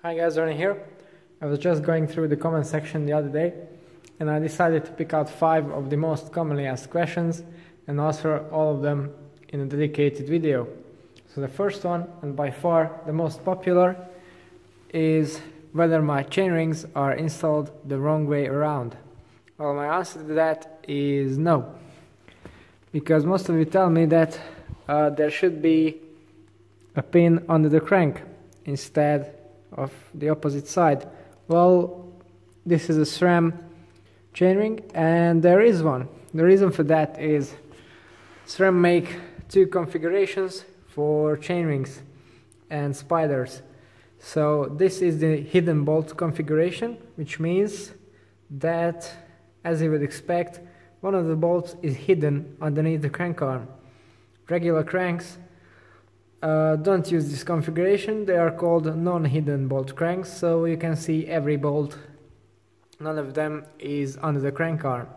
Hi guys, Ronnie here. I was just going through the comment section the other day and I decided to pick out 5 of the most commonly asked questions and answer all of them in a dedicated video. So the first one, and by far the most popular, is whether my chainrings are installed the wrong way around. Well, my answer to that is no. Because most of you tell me that there should be a pin under the crank instead of the opposite side. Well, this is a SRAM chainring and there is one. The reason for that is SRAM make 2 configurations for chainrings and spiders. So this is the hidden bolt configuration, which means that, as you would expect, one of the bolts is hidden underneath the crank arm. Regular cranks don't use this configuration. They are called non-hidden bolt cranks, so you can see every bolt. None of them is under the crank arm.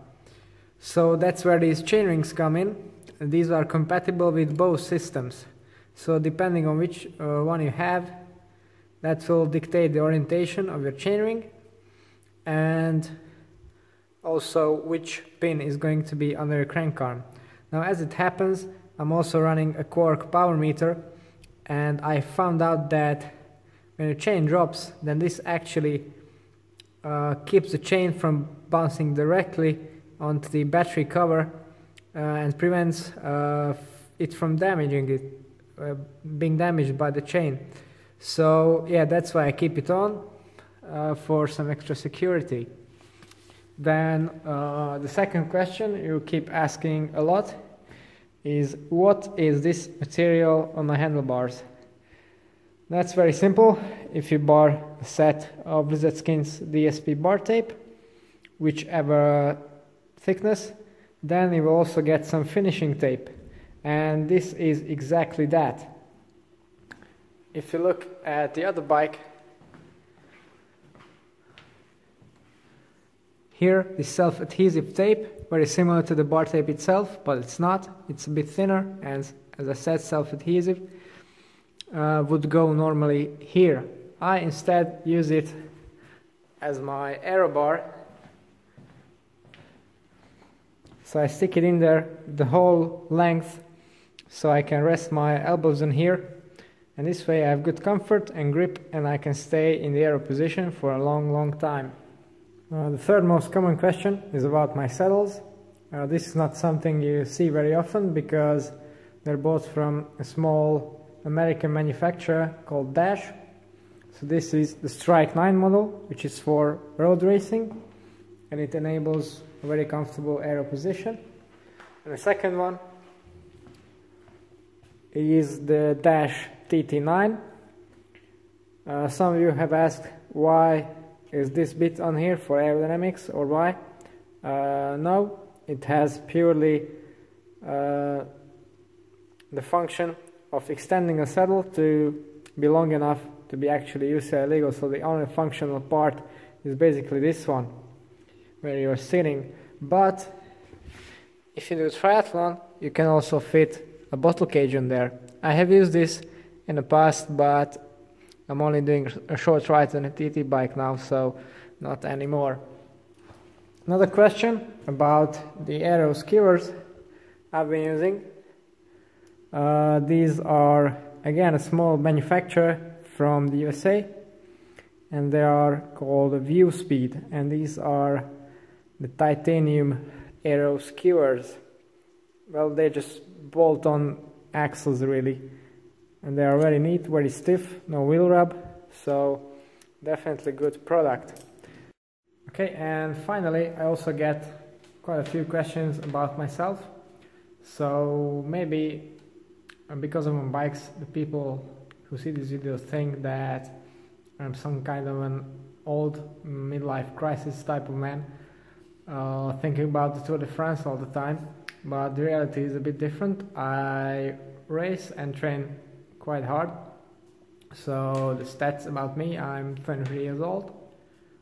So that's where these chainrings come in. These are compatible with both systems. So depending on which one you have, that will dictate the orientation of your chainring and also which pin is going to be under your crank arm. Now, as it happens, I'm also running a Quarq power meter, and I found out that when your chain drops, then this actually keeps the chain from bouncing directly onto the battery cover and prevents it from damaging it, being damaged by the chain. So yeah, that's why I keep it on for some extra security. Then the second question you keep asking a lot is, what is this material on my handlebars? That's very simple. If you buy a set of Blizzard Skins DSP bar tape, whichever thickness, then you will also get some finishing tape, and this is exactly that. If you look at the other bike, here is self-adhesive tape, very similar to the bar tape itself, but it's not. It's a bit thinner, and as I said, self-adhesive would go normally here. I instead use it as my aero bar. So I stick it in there the whole length so I can rest my elbows in here. And this way I have good comfort and grip, and I can stay in the aero position for a long time. The third most common question is about my saddles. This is not something you see very often because they're bought from a small American manufacturer called Dash. So this is the Strike 9 model, which is for road racing, and it enables a very comfortable aero position. And the second one is the Dash TT9. Some of you have asked, why is this bit on here for aerodynamics, or why? No, it has purely the function of extending a saddle to be long enough to be actually UCI legal. So the only functional part is basically this one, where you're sitting. But if you do triathlon, you can also fit a bottle cage in there. I have used this in the past, but I'm only doing a short ride on a TT bike now, so not anymore. Another question about the aero skewers I've been using. These are again a small manufacturer from the USA, and they are called View Speed, and these are the titanium aero skewers. Well, they just bolt on axles really, and they are very neat, very stiff, no wheel rub, so definitely good product. Okay, and finally I also get quite a few questions about myself. So maybe because of my bikes, the people who see these videos think that I'm some kind of an old midlife crisis type of man, thinking about the Tour de France all the time, but the reality is a bit different. I race and train quite hard. So the stats about me: I'm 23 years old,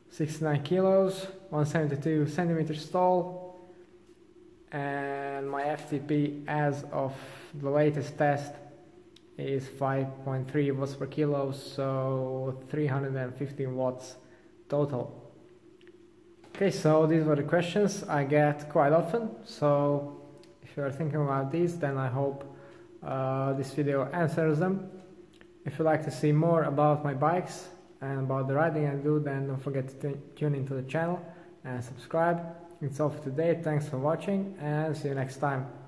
69 kilos, 172 centimeters tall, and my FTP as of the latest test is 5.3 watts per kilo, so 315 watts total. Okay, so these were the questions I get quite often, so if you're thinking about these, then I hope this video answers them. If you'd like to see more about my bikes and about the riding I do, then don't forget to tune into the channel and subscribe. It's all for today. Thanks for watching and see you next time.